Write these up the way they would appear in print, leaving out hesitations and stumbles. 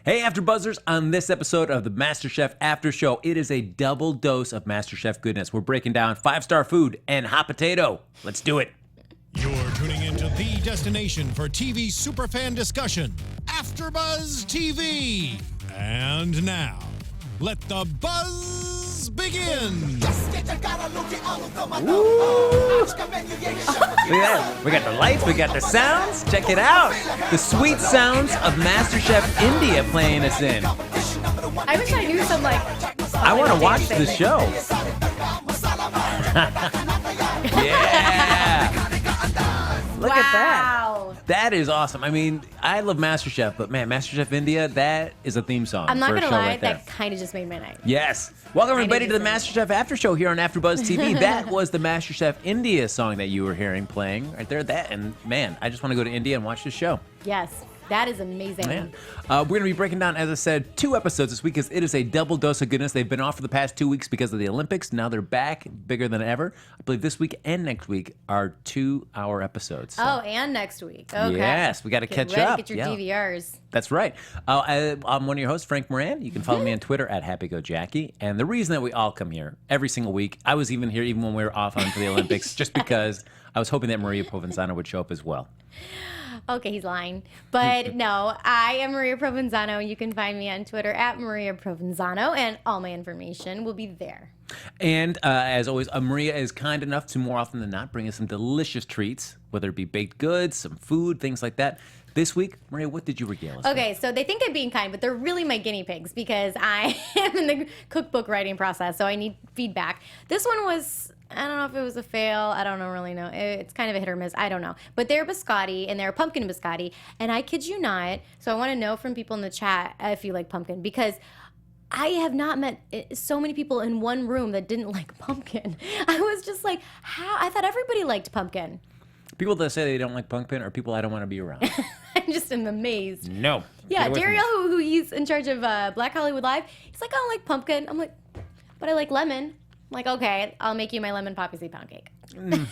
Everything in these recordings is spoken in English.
Hey, AfterBuzzers! On this episode of the MasterChef After Show, it is a double dose of MasterChef goodness. We're breaking down 5-star food and hot potato. Let's do it. You're tuning into the destination for TV superfan discussion, AfterBuzz TV. And now, let the buzz begin. Look at that. We got the lights, we got the sounds. Check it out. The sweet sounds of MasterChef India playing us in. I wish I knew some, like... I want to watch the show. Yeah. Look at that. That is awesome. I mean, I love MasterChef, but man, MasterChef India, that is a theme song. I'm not going to lie, right that kind of just made my night. Yes. Welcome everybody to the MasterChef After Show here on AfterBuzz TV. That was the MasterChef India song that you were hearing playing right there. That, and man, I just want to go to India and watch this show. Yes. That is amazing. Man. We're going to be breaking down, as I said, 2 episodes this week because it is a double dose of goodness. They've been off for the past 2 weeks because of the Olympics. Now they're back, bigger than ever. I believe this week and next week are 2-hour episodes. So. Oh, and next week. Okay. Yes, we got to catch up. Get your DVRs. That's right. I'm one of your hosts, Frank Moran. You can follow me on Twitter at HappyGoJackie. And the reason that we all come here every single week, I was even here even when we were off on for the Olympics, just because I was hoping that Maria Provenzano would show up as well. Okay, he's lying. But no, I am Maria Provenzano. You can find me on Twitter at Maria Provenzano, and all my information will be there. And as always, Maria is kind enough to more often than not bring us some delicious treats, whether it be baked goods, some food, things like that. This week, Maria, what did you regale us Okay, so they think I'm being kind, but they're really my guinea pigs because I am in the cookbook writing process, so I need feedback. This one was... I don't know if it was a fail. I don't really know. It's kind of a hit or miss. I don't know. But they're biscotti, and they're pumpkin biscotti. And I kid you not, so I want to know from people in the chat if you like pumpkin, because I have not met so many people in one room that didn't like pumpkin. I was just like, how? I thought everybody liked pumpkin. People that say they don't like pumpkin are people I don't want to be around. I just am amazed. No. Yeah, Daryl, who he's in charge of Black Hollywood Live, he's like, I don't like pumpkin. I'm like, but I like lemon. I'm like, okay, I'll make you my lemon poppy seed pound cake.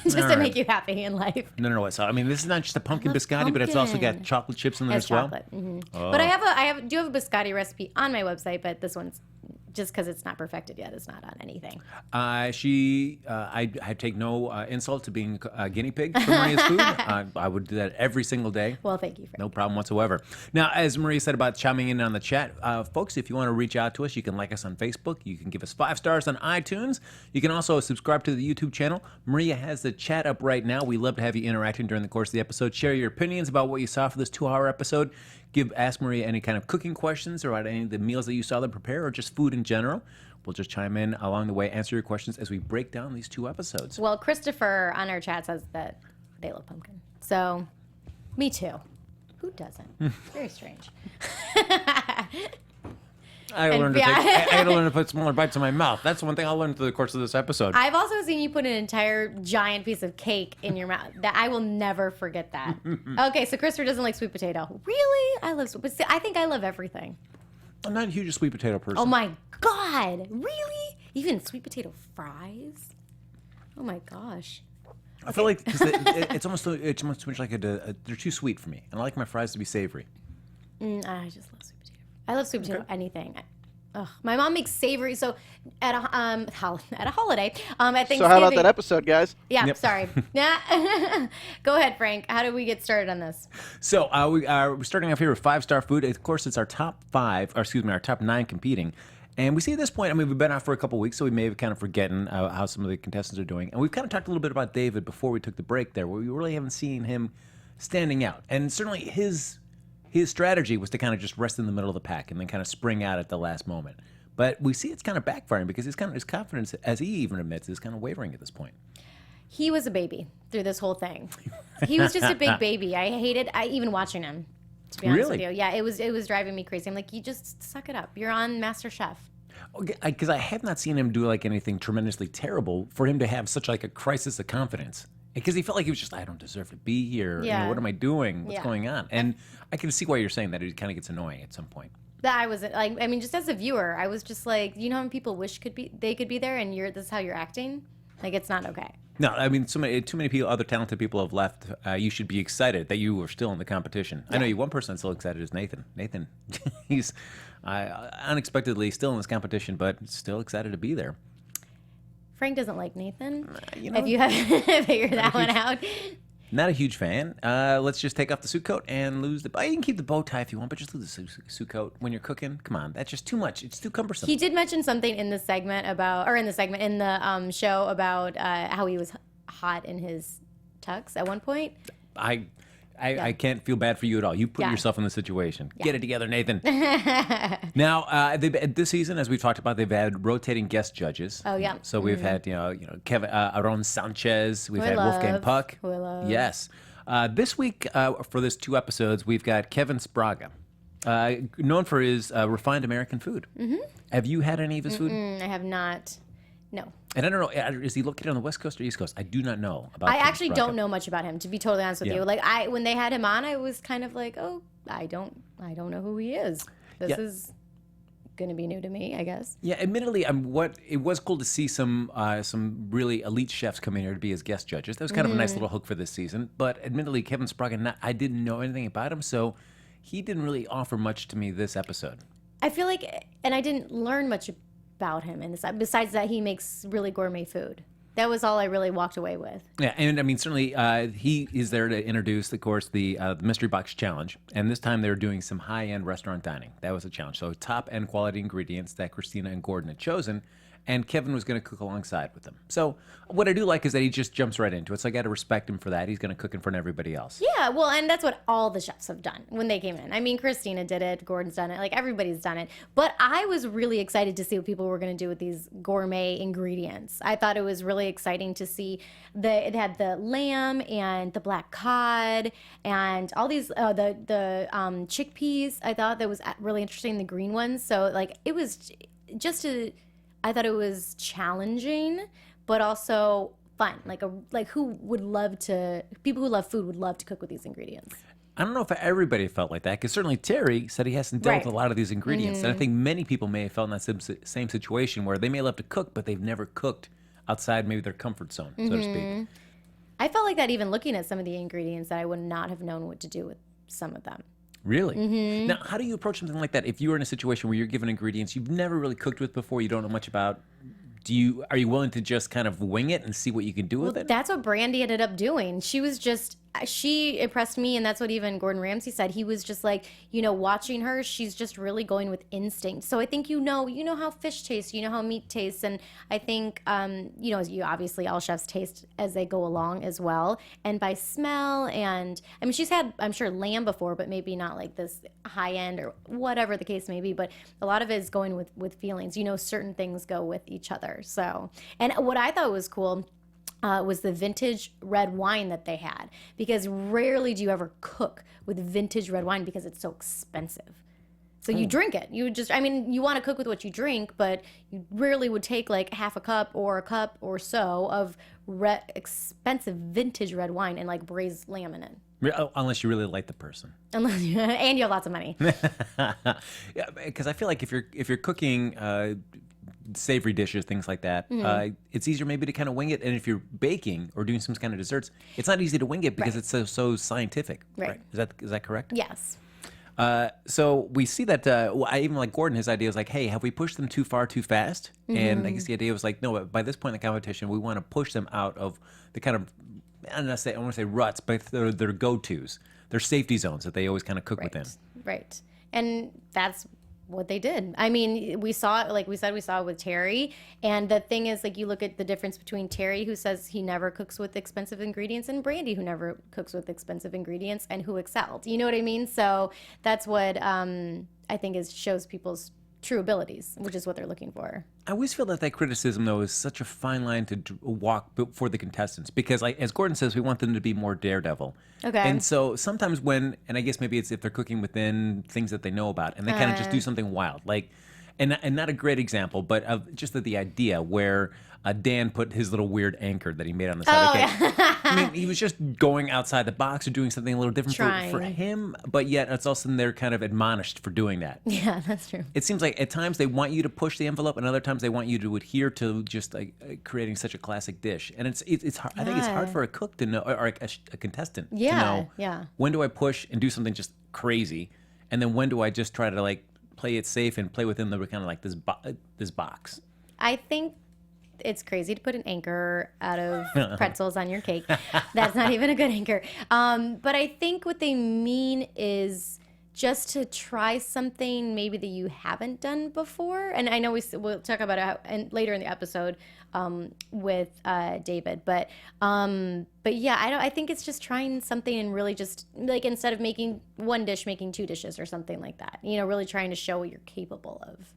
Just to make you happy in life. No. So, I mean, this is not just a pumpkin biscotti, but it's also got chocolate chips in there as well. Chocolate. Mm-hmm. Oh. But I do have a biscotti recipe on my website, but this one's just because it's not perfected yet. It's not on anything. I take no insult to being a guinea pig for Maria's food. I would do that every single day. Well, thank you, Frank. No problem whatsoever. Now, as Maria said about chiming in on the chat, folks, if you want to reach out to us, you can like us on Facebook. You can give us 5 stars on iTunes. You can also subscribe to the YouTube channel. Maria has the chat up right now. We love to have you interacting during the course of the episode. Share your opinions about what you saw for this 2-hour episode. Ask Maria any kind of cooking questions or about any of the meals that you saw them prepare or just food in general. We'll just chime in along the way, answer your questions as we break down these 2 episodes. Well, Christopher on our chat says that they love pumpkin. So, me too. Who doesn't? Very strange. I gotta learn to put smaller bites in my mouth. That's one thing I'll learn through the course of this episode. I've also seen you put an entire giant piece of cake in your mouth. That I will never forget that. Okay, so Christopher doesn't like sweet potato. Really? I love sweet potato. I think I love everything. I'm not a huge sweet potato person. Oh my God. Really? Even sweet potato fries? Oh my gosh. I feel like cause it's almost too much like they're too sweet for me. And I like my fries to be savory. I just love sweet potato. I love sweet potato anything. My mom makes savory. So at a holiday, at Thanksgiving. So how about that episode, guys? Yeah, sorry. Go ahead, Frank. How do we get started on this? So we're starting off here with 5-star food. Of course, it's our top 9 competing. And we see at this point, I mean, we've been out for a couple weeks, so we may have kind of forgotten how some of the contestants are doing. And we've kind of talked a little bit about David before we took the break there, where we really haven't seen him standing out. And certainly his strategy was to kind of just rest in the middle of the pack and then kind of spring out at the last moment. But we see it's kind of backfiring because his confidence, as he even admits, is kind of wavering at this point. He was a baby through this whole thing. He was just a big baby. I hated even watching him, to be honest with you. Yeah, it was driving me crazy. I'm like, you just suck it up. You're on MasterChef. Because I have not seen him do like anything tremendously terrible for him to have such like a crisis of confidence. Because he felt like he was just, I don't deserve to be here. Yeah. You know, what am I doing? What's going on? And I can see why you're saying that. It kind of gets annoying at some point. That I was like, I mean, just as a viewer, I was just like, you know how many people wish they could be there, and this is how you're acting. Like, it's not okay. No, I mean, too many people, other talented people have left. You should be excited that you are still in the competition. I know you. One person that's still excited is Nathan. Nathan, he's unexpectedly still in this competition, but still excited to be there. Frank doesn't like Nathan. You know, If you haven't figured that one out. Not a huge fan. Let's just take off the suit coat and lose the. You can keep the bow tie if you want, but just lose the suit coat when you're cooking. Come on, that's just too much. It's too cumbersome. He did mention something in the segment in the show about how he was hot in his tux at one point. I can't feel bad for you at all. You put yourself in the situation. Get it together, Nathan. Now, this season, as we've talked about, they've had rotating guest judges. Oh yeah. So we've had Kevin Aaron Sanchez. We've had Wolfgang Puck. Who I love. Yes. This week for this 2 episodes, we've got Kevin Sprague, known for his refined American food. Mm-hmm. Have you had any of his food? I have not. No. And I don't know, is he located on the West Coast or East Coast? I do not know about I Kevin actually Sprague. don't know much about him, to be totally honest with you. Like when they had him on, I was kind of like, oh, I don't know who he is. This is gonna be new to me, I guess. Yeah, admittedly, it was cool to see some really elite chefs come in here to be as guest judges. That was kind of a nice little hook for this season. But admittedly, Kevin Sprague, I didn't know anything about him, so he didn't really offer much to me this episode. I feel like, and I didn't learn much about him in this. Besides that, he makes really gourmet food. That was all I really walked away with. Yeah, and I mean, certainly he is there to introduce, of course, the Mystery Box Challenge. And this time they were doing some high-end restaurant dining. That was a challenge. So top-end quality ingredients that Christina and Gordon had chosen. And Kevin was going to cook alongside with them. So what I do like is that he just jumps right into it. So I got to respect him for that. He's going to cook in front of everybody else. Yeah, well, and that's what all the chefs have done when they came in. I mean, Christina did it, Gordon's done it, like everybody's done it. But I was really excited to see what people were going to do with these gourmet ingredients. I thought it was really exciting to see it had the lamb and the black cod and all these the chickpeas. I thought that was really interesting, the green ones. So like it was I thought it was challenging, but also fun. Like who would love to? People who love food would love to cook with these ingredients. I don't know if everybody felt like that, because certainly Terry said he hasn't dealt with a lot of these ingredients, and I think many people may have felt in that same situation where they may love to cook, but they've never cooked outside maybe their comfort zone, so to speak. I felt like that even looking at some of the ingredients, that I would not have known what to do with some of them. Really? Now, how do you approach something like that? If you were in a situation where you're given ingredients you've never really cooked with before, you don't know much about, are you willing to just kind of wing it and see what you can do with it? That's what Brandy ended up doing. She impressed me, and that's what even Gordon Ramsay said. He was just like, watching her, she's just really going with instinct. So I think you know how fish tastes, you know how meat tastes, and I think you obviously all chefs taste as they go along as well, and by smell. And I mean, she's had, I'm sure, lamb before, but maybe not like this high end or whatever the case may be. But a lot of it is going with feelings. Certain things go with each other. So, and what I thought was cool was the vintage red wine that they had, because rarely do you ever cook with vintage red wine because it's so expensive. So you drink it. You want to cook with what you drink, but you rarely would take like half a cup or so of expensive vintage red wine and like braise lamb in it. Unless you really like the person. And you have lots of money. Yeah, because I feel like if you're cooking savory dishes, things like that, it's easier maybe to kind of wing it. And if you're baking or doing some kind of desserts, it's not easy to wing it because it's so scientific. Right. Is that correct? Yes. So we see that I even like Gordon, his idea was like, hey, have we pushed them too far too fast? And I guess the idea was like, no, by this point in the competition, we want to push them out of the kind of, I don't want to say ruts, but their go-tos, their safety zones that they always kind of cook within. Right. And that's what they did. I mean, we saw it, like we said, we saw it with Terry. And the thing is, like, you look at the difference between Terry, who says he never cooks with expensive ingredients, and Brandy, who never cooks with expensive ingredients and who excelled. You know what I mean? So that's what I think shows people's true abilities, which is what they're looking for. I always feel that criticism, though, is such a fine line to walk for the contestants, because, like, as Gordon says, we want them to be more daredevil. Okay. And so sometimes and I guess maybe it's if they're cooking within things that they know about, and they kind of just do something wild, like, and not a great example, but of just the idea where Dan put his little weird anchor that he made on the side of the cake. I mean, he was just going outside the box or doing something a little different for him, but yet it's also they're kind of admonished for doing that. Yeah, that's true. It seems like at times they want you to push the envelope, and other times they want you to adhere to just creating such a classic dish. And it's hard. I think it's hard for a cook to know, or a contestant to know. Yeah. When do I push and do something just crazy, and then when do I just try to like play it safe and play within the kind of like this box? I think it's crazy to put an anchor out of pretzels on your cake. That's not even a good anchor. But I think what they mean is just to try something maybe that you haven't done before. And I know we'll talk about it later in the episode with David. But yeah, I think it's just trying something and really just like instead of making one dish, making two dishes or something like that. You know, really trying to show what you're capable of.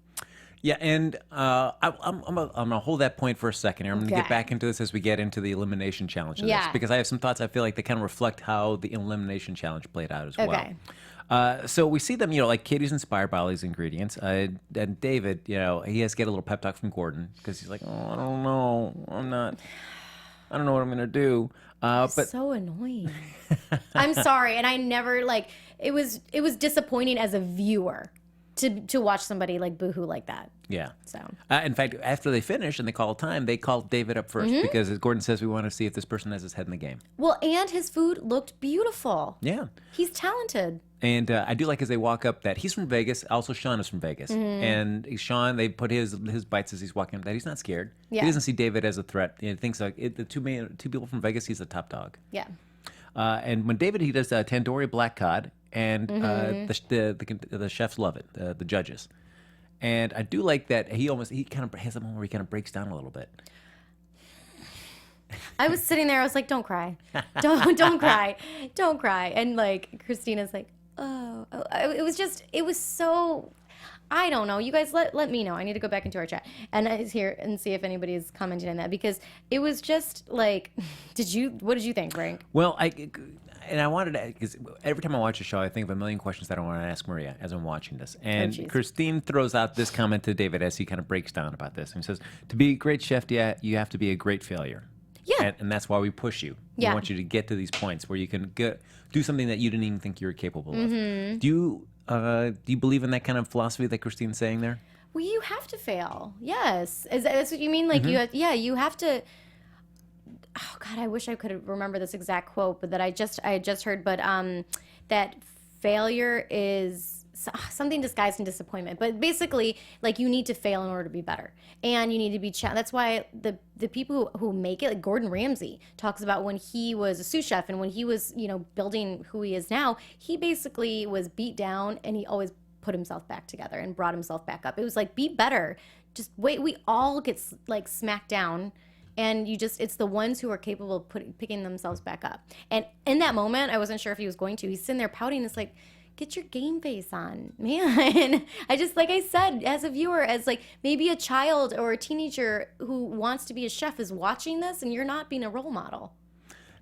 Yeah, and I'm gonna hold that point for a second here. I'm gonna get back into this as we get into the elimination challenge of this, because I have some thoughts. I feel like they kind of reflect how the elimination challenge played out as well. So we see them, you know, like Katie's inspired by all these ingredients, and David, you know, he has to get a little pep talk from Gordon because he's like, oh, I don't know, I don't know what I'm gonna do. But so annoying. I'm sorry, and I never it was disappointing as a viewer. To watch somebody like boohoo like that. Yeah. So. In fact, after they finish and they call time, they call David up first because, as Gordon says, we want to see if this person has his head in the game. Well, and his food looked beautiful. Yeah. He's talented. And I do like as they walk up that he's from Vegas. Also, Sean is from Vegas. And Sean, they put his bites as he's walking up that he's not scared. Yeah. He doesn't see David as a threat. He thinks like the two people from Vegas, he's the top dog. Yeah. And when David, he does tandoori black cod. And the chefs love it, the judges. And I do like that he kind of has a moment where he kind of breaks down a little bit. I was sitting there, I was like, don't cry. Don't cry. Don't cry. And like Christina's like, oh. It was so, I don't know. You guys let me know. I need to go back into our chat and here and see if anybody is commenting on that because it was just like, what did you think, Frank? Well, I wanted to, because every time I watch a show, I think of a million questions that I want to ask Maria as I'm watching this. And Christine throws out this comment to David as he kind of breaks down about this. And he says, to be a great chef, you have to be a great failure. Yeah. And that's why we push you. We want you to get to these points where you can do something that you didn't even think you were capable of. Do you believe in that kind of philosophy that Christine's saying there? Well, you have to fail. Yes. That's what you mean? Like, you have to. Oh God, I wish I could remember this exact quote, but that I had just heard. But that failure is something disguised in disappointment. But basically, like you need to fail in order to be better, and you need to be. That's why the people who make it, like Gordon Ramsay, talks about when he was a sous chef and when he was building who he is now. He basically was beat down, and he always put himself back together and brought himself back up. It was like be better. Just wait. We all get like smacked down. And it's the ones who are capable of picking themselves back up. And in that moment, I wasn't sure if he was going to. He's sitting there pouting. It's like, get your game face on, man. I just, like I said, as a viewer, as like maybe a child or a teenager who wants to be a chef is watching this and you're not being a role model.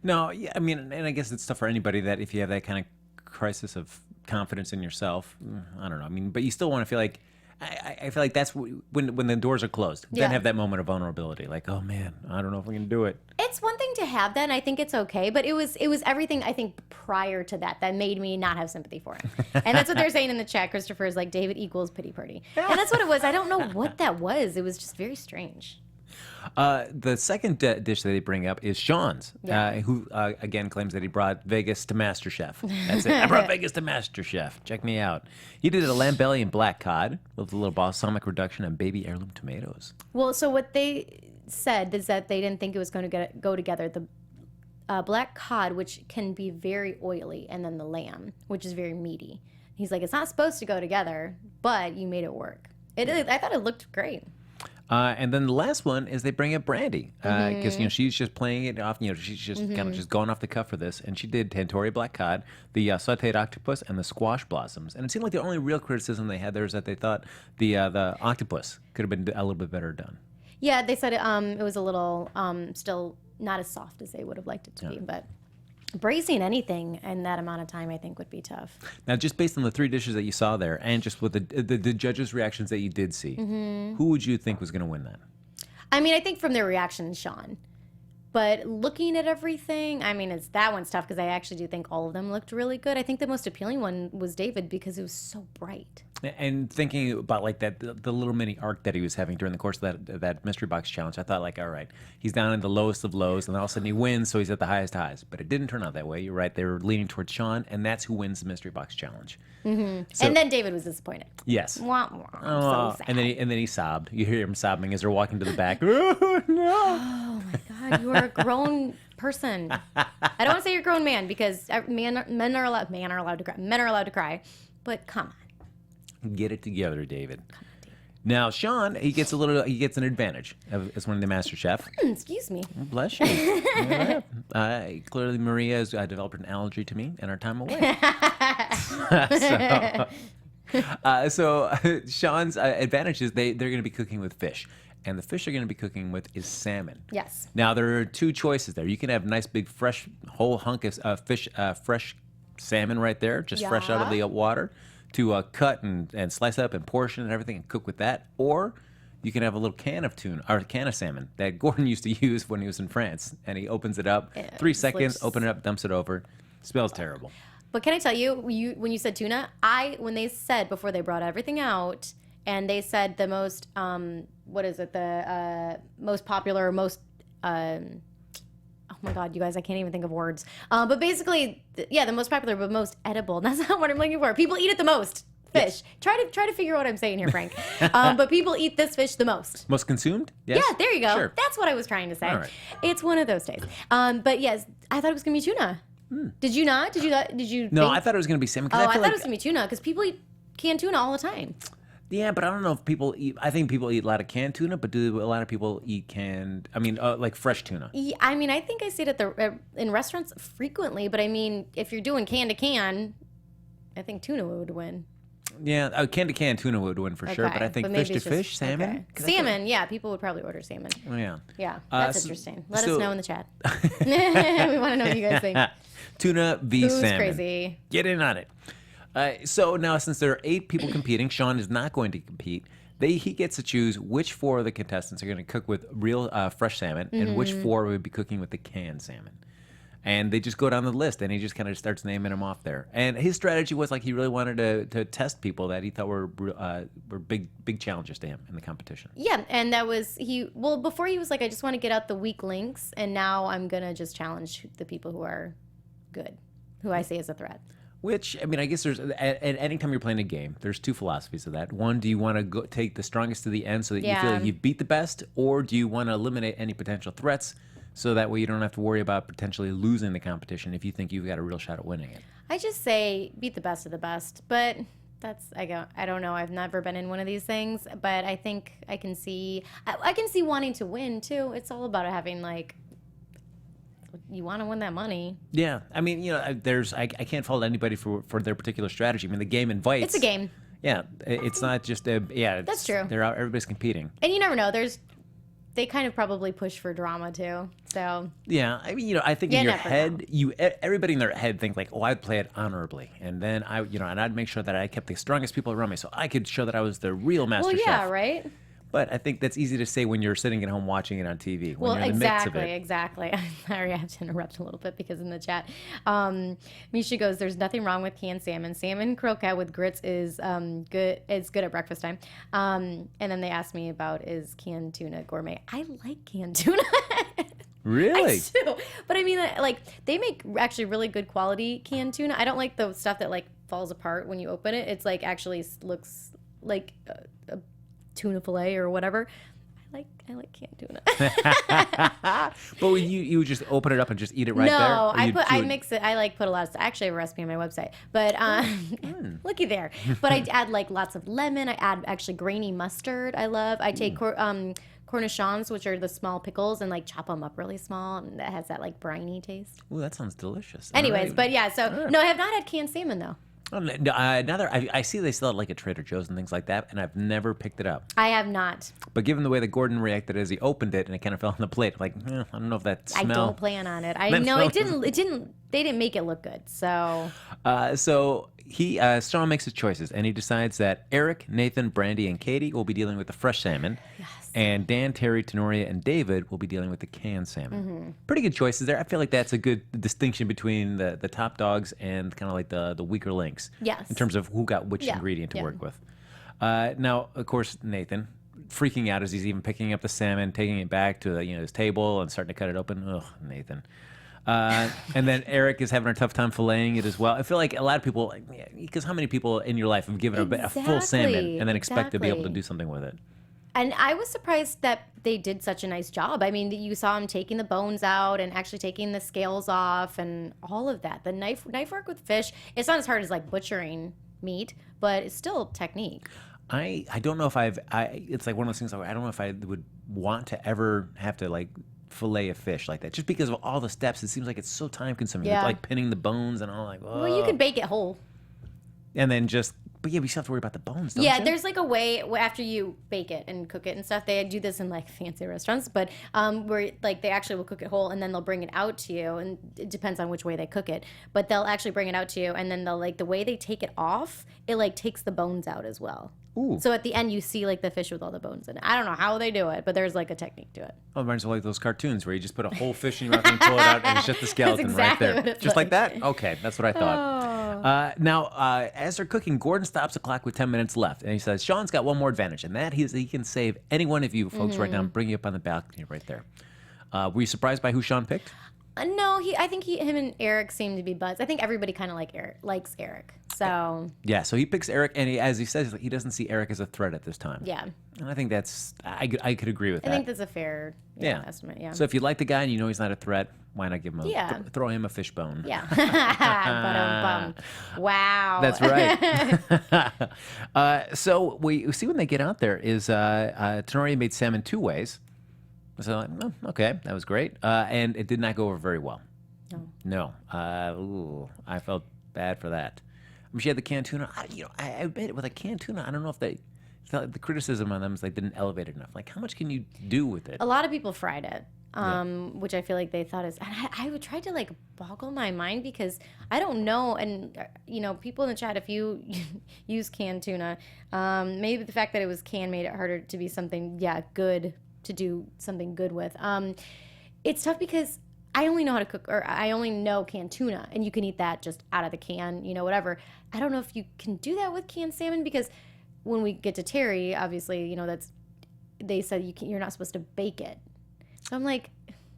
No, yeah, I mean, and I guess it's tough for anybody that if you have that kind of crisis of confidence in yourself, I don't know. I mean, but you still want to feel like, I feel like that's when the doors are closed. Then have that moment of vulnerability, like, oh man, I don't know if we can do it. It's one thing to have that, and I think it's okay. But it was everything I think prior to that made me not have sympathy for him. And that's what they're saying in the chat. Christopher is like David equals pity party, and that's what it was. I don't know what that was. It was just very strange. The second dish that they bring up is Sean's, who again claims that he brought Vegas to MasterChef. That's it. I brought Vegas to MasterChef. Check me out. He did a lamb belly and black cod with a little balsamic reduction and baby heirloom tomatoes. Well, so what they said is that they didn't think it was going to go together. The black cod, which can be very oily, and then the lamb, which is very meaty. He's like, it's not supposed to go together, but you made it work. I thought it looked great. And then the last one is they bring up Brandy because she's just playing it off. She's just kind of just going off the cuff for this, and she did tandoori black cod, the sautéed octopus, and the squash blossoms. And it seemed like the only real criticism they had there is that they thought the octopus could have been a little bit better done. Yeah, they said it was a little still not as soft as they would have liked it to be, but. Braising anything in that amount of time, I think, would be tough. Now, just based on the three dishes that you saw there, and just with the judges' reactions that you did see, who would you think was going to win that? I mean, I think from their reaction, Sean. But looking at everything, I mean, that one's tough because I actually do think all of them looked really good. I think the most appealing one was David because it was so bright. And thinking about like that, the little mini arc that he was having during the course of that mystery box challenge, I thought like, all right, he's down in the lowest of lows, and all of a sudden he wins, so he's at the highest highs. But it didn't turn out that way. You're right; they were leaning towards Sean, and that's who wins the mystery box challenge. Mm-hmm. So, and then David was disappointed. Yes. Wah, wah, so sad. And then he sobbed. You hear him sobbing as they're walking to the back. Oh, no. Oh my God, you are a grown person. I don't want to say you're a grown man because men are allowed to cry, but come on. Get it together, David. Now, Sean, he gets an advantage as one of the MasterChef. Excuse me. Bless you. Yeah. Clearly, Maria has developed an allergy to me and our time away. So Sean's advantage is they're going to be cooking with fish. And the fish they're going to be cooking with is salmon. Yes. Now, there are two choices there. You can have a nice big fresh whole hunk of fish, fresh salmon right there, just fresh out of the water, to cut and slice up and portion and everything and cook with that. Or you can have a little can of tuna or a can of salmon that Gordon used to use when he was in France. And he opens it up, 3 seconds, open it up, dumps it over. Smells terrible. But can I tell you, when you said tuna, when they said before they brought everything out, and they said the most, the most popular, most, oh my God, you guys, I can't even think of words. But basically, the most popular, but most edible. That's not what I'm looking for. People eat it the most. Fish. Yes. Try to figure out what I'm saying here, Frank. But people eat this fish the most. Most consumed? Yes? Yeah, there you go. Sure. That's what I was trying to say. All right. It's one of those days. But yes, I thought it was going to be tuna. Did you not? Did you No, think? I thought it was going to be salmon. Oh, I thought it was going to be tuna because people eat canned tuna all the time. Yeah, but I don't know if people eat. I think people eat a lot of canned tuna, but do a lot of people eat like fresh tuna? Yeah, I mean, I think I see it in restaurants frequently, but I mean, if you're doing can to can, I think tuna would win. Yeah, can to can tuna would win for sure, but I think fish to fish, salmon. Okay. Salmon, yeah, people would probably order salmon. Oh, yeah. Yeah, that's interesting. Let us know in the chat. We want to know what you guys think. Tuna v. salmon. Crazy. Get in on it. So now, since there are 8 people competing, Sean is not going to compete. He gets to choose which 4 of the contestants are going to cook with real fresh salmon and which 4 would be cooking with the canned salmon. And they just go down the list, and he just kind of starts naming them off there. And his strategy was like he really wanted to test people that he thought were big challenges to him in the competition. Yeah, and that was before he was like, I just want to get out the weak links, and now I'm going to just challenge the people who are good, who I see as a threat. Which, I mean, I guess there's, at any time you're playing a game, there's 2 philosophies of that. One, do you want to take the strongest to the end so that you feel like you've beat the best? Or do you want to eliminate any potential threats so that way you don't have to worry about potentially losing the competition if you think you've got a real shot at winning it? I just say beat the best of the best, but I don't know. I've never been in one of these things, but I think I can see wanting to win too. It's all about having like, you want to win that money. Yeah, I mean, I can't fault anybody for their particular strategy. I mean, the game invites. It's a game. Yeah, it's not just that's true. They're out. Everybody's competing. And you never know. They kind of probably push for drama too. So yeah, I mean, I think in your head, everybody in their head thinks like, oh, I'd play it honorably, and then and I'd make sure that I kept the strongest people around me, so I could show that I was the real master chef. Well, yeah, right. But I think that's easy to say when you're sitting at home watching it on TV. When you're in the midst of it. Exactly. Sorry, I have to interrupt a little bit because in the chat, Misha goes, "There's nothing wrong with canned salmon. Salmon croquette with grits is good. It's good at breakfast time." And then they asked me about is canned tuna gourmet. I like canned tuna. Really? I do. But I mean, like they make actually really good quality canned tuna. I don't like the stuff that like falls apart when you open it. It's like actually looks like a tuna fillet or whatever. I like canned tuna. But when you just open it up and just eat it right there? No, I mix it. I like put a lot of stuff. I actually have a recipe on my website. But looky there. But I add like lots of lemon. I add actually grainy mustard. I love. I take cornichons, which are the small pickles, and like chop them up really small, and that has that like briny taste. Ooh, that sounds delicious. Anyways, but yeah. So no, I have not had canned salmon though. I see they sell it like at Trader Joe's and things like that, and I've never picked it up. I have not. But given the way that Gordon reacted as he opened it and it kind of fell on the plate, like, I don't know if that smell. I don't plan on it. I know it didn't. They didn't make it look good. So. So Sean makes his choices, and he decides that Eric, Nathan, Brandy, and Katie will be dealing with the fresh salmon. Yes. And Dan, Terry, Tenoria, and David will be dealing with the canned salmon. Pretty good choices there. I feel like that's a good distinction between the top dogs and kind of like the weaker links. Yes. In terms of who got which ingredient to work with. Now, of course, Nathan, freaking out as he's even picking up the salmon, taking it back to his table and starting to cut it open. Ugh, Nathan. And then Eric is having a tough time filleting it as well. I feel like a lot of people, because how many people in your life have given a full salmon and then expect to be able to do something with it? And I was surprised that they did such a nice job. I mean, you saw him taking the bones out and actually taking the scales off and all of that. The knife work with fish, it's not as hard as like butchering meat, but it's still technique. I don't know if it's like one of those things I don't know if I would want to ever have to like fillet a fish like that, just because of all the steps. It seems like it's so time consuming. Yeah. Like pinning the bones and all, like, oh. Well, you could bake it whole. And then but we still have to worry about the bones, don't you? There's like a way after you bake it and cook it and stuff. They do this in like fancy restaurants, but where like they actually will cook it whole and then they'll bring it out to you, and it depends on which way they cook it. But they'll actually bring it out to you, and then they'll like the way they take it off, it like takes the bones out as well. Ooh. So at the end, you see like the fish with all the bones in it. I don't know how they do it, but there's like a technique to it. Oh, it reminds me of like those cartoons where you just put a whole fish in your mouth and pull it out, and it's just the skeleton exactly right what there. it's Just like like. that? Okay, that's what I thought. Now, as they're cooking, Gordon stops the clock with 10 minutes left, and he says, Sean's got one more advantage, and that is he can save any one of you folks right now and bring you up on the balcony right there. Were you surprised by who Sean picked? No, I think him and Eric seem to be buds. I think everybody kind of likes Eric. So Yeah, so he picks Eric, and as he says, he doesn't see Eric as a threat at this time. yeah, And I think I could agree with that. I think that's a fair Yeah. estimate. Yeah. So if you like the guy and you know he's not a threat, why not give him throw him a fish bone? Yeah. Wow. That's right. So we see when they get out there is Tenoria made salmon 2 ways. So like, oh, okay, that was great. And it did not go over very well. No. I felt bad for that. I mean, she had the canned tuna. I admit with a canned tuna, I don't know if the criticism on them is like didn't elevate it enough. Like, how much can you do with it? A lot of people fried it, which I feel like they thought is. And I would try to like boggle my mind because I don't know. And people in the chat, if you use canned tuna, maybe the fact that it was canned made it harder to be something good to do something good with. It's tough because I only know how to cook, or I only know canned tuna, and you can eat that just out of the can, whatever. I don't know if you can do that with canned salmon because when we get to Terry, obviously, they said you're not supposed to bake it. So I'm like,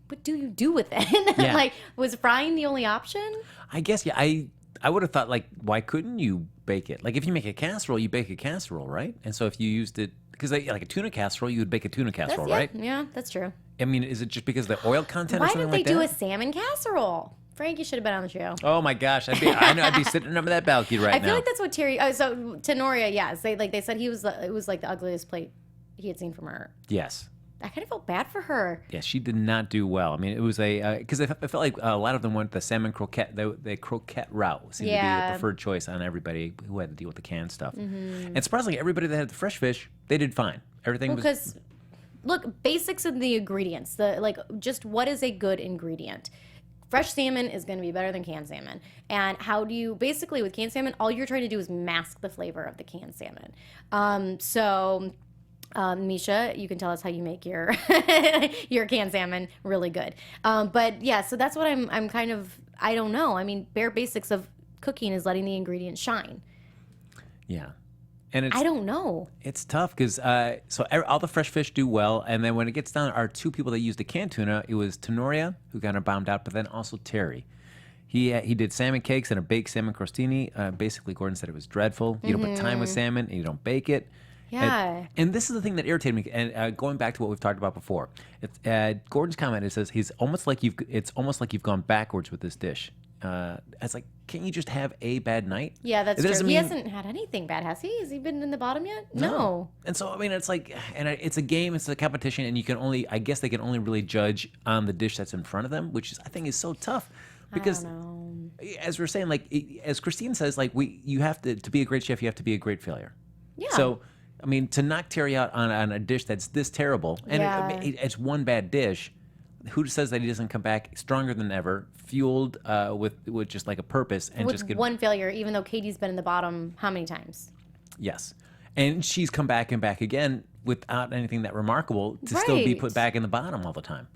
what do you do with it? Yeah. Like, was frying the only option? I guess, yeah. I would have thought, like, why couldn't you bake it? Like, if you make a casserole, you bake a casserole, right? And so if you used it, because like a tuna casserole, you would bake a tuna casserole, right? Yeah, that's true. I mean, is it just because of the oil content or Why something didn't they like do that? a salmon casserole? Frank, you should have been on the show. Oh my gosh, I'd be sitting under that balcony right I now. feel like that's what Terry. Oh, so Tenoria, yes, they said it was like the ugliest plate he had seen from her. Yes. I kind of felt bad for her. Yeah, she did not do well. I mean, it was because I felt like a lot of them went the salmon croquette, the croquette route seemed to be the preferred choice on everybody who had to deal with the canned stuff. Mm-hmm. And surprisingly, everybody that had the fresh fish, they did fine. Everything was. Because, look, basics of the ingredients. Just what is a good ingredient? Fresh salmon is going to be better than canned salmon. And how do you, basically with canned salmon, all you're trying to do is mask the flavor of the canned salmon. Misha, you can tell us how you make your your canned salmon really good. But yeah, so that's what I'm kind of, I don't know. I mean, bare basics of cooking is letting the ingredients shine. Yeah. And I don't know. It's tough because all the fresh fish do well, and then when it gets down, our 2 people that used the canned tuna, it was Tenoria who kind of bombed out, but then also Terry. He did salmon cakes and a baked salmon crostini. Basically, Gordon said it was dreadful. You don't put time with salmon, and you don't bake it. Yeah. And this is the thing that irritated me. And going back to what we've talked about before, Gordon's comment, it says it's almost like you've gone backwards with this dish. It's like, can't you just have a bad night? Yeah, that's It true. doesn't He mean- hasn't had anything bad, has he? Has he been in the bottom yet? No. And so, I mean, it's like, it's a game, it's a competition, and I guess they can only really judge on the dish that's in front of them, which I think is so tough. Because, as we're saying, like, as Christine says, like, you have to be a great chef, you have to be a great failure. Yeah. So, I mean, to knock Terry out on a dish that's this terrible, and it's one bad dish, who says that he doesn't come back stronger than ever, fueled with just like a purpose and with just get one failure, even though Katie's been in the bottom how many times? Yes. And she's come back and back again without anything that remarkable to still be put back in the bottom all the time.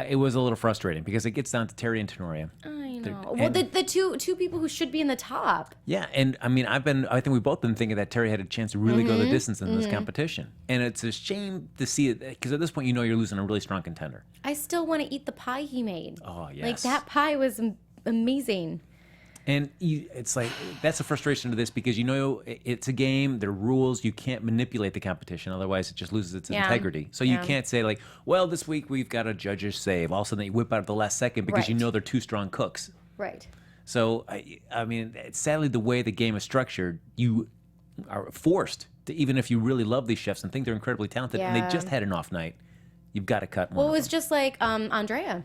It was a little frustrating because it gets down to Terry and Tenoria. I know. Well, the two people who should be in the top. Yeah, and I mean, I think we've both been thinking that Terry had a chance to really go the distance in this competition. And it's a shame to see it because at this point, you know you're losing a really strong contender. I still want to eat the pie he made. Oh, yes. Like, that pie was amazing. And it's like, that's a frustration to this because you know it's a game, there are rules, you can't manipulate the competition, otherwise it just loses its integrity. So you can't say like, well, this week we've got a judge's save. All of a sudden they whip out at the last second because you know they're two strong cooks. Right. So, I mean, sadly the way the game is structured, you are forced to, even if you really love these chefs and think they're incredibly talented and they just had an off night, you've got to cut one. Well, it was just like Andrea.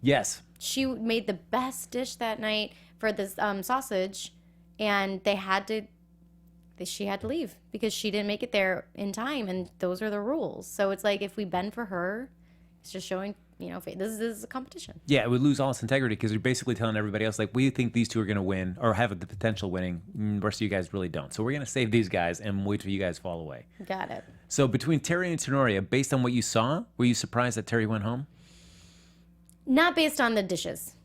Yes. She made the best dish that night for this sausage, and she had to leave because she didn't make it there in time, and those are the rules. So it's like if we bend for her, it's just showing, you know, this is a competition. Yeah, it would lose all its integrity because you're basically telling everybody else, like, we think these two are going to win or have the potential winning. The rest of you guys really don't. So we're going to save these guys and wait till you guys fall away. Got it. So between Terry and Tenoria, based on what you saw, were you surprised that Terry went home? Not based on the dishes.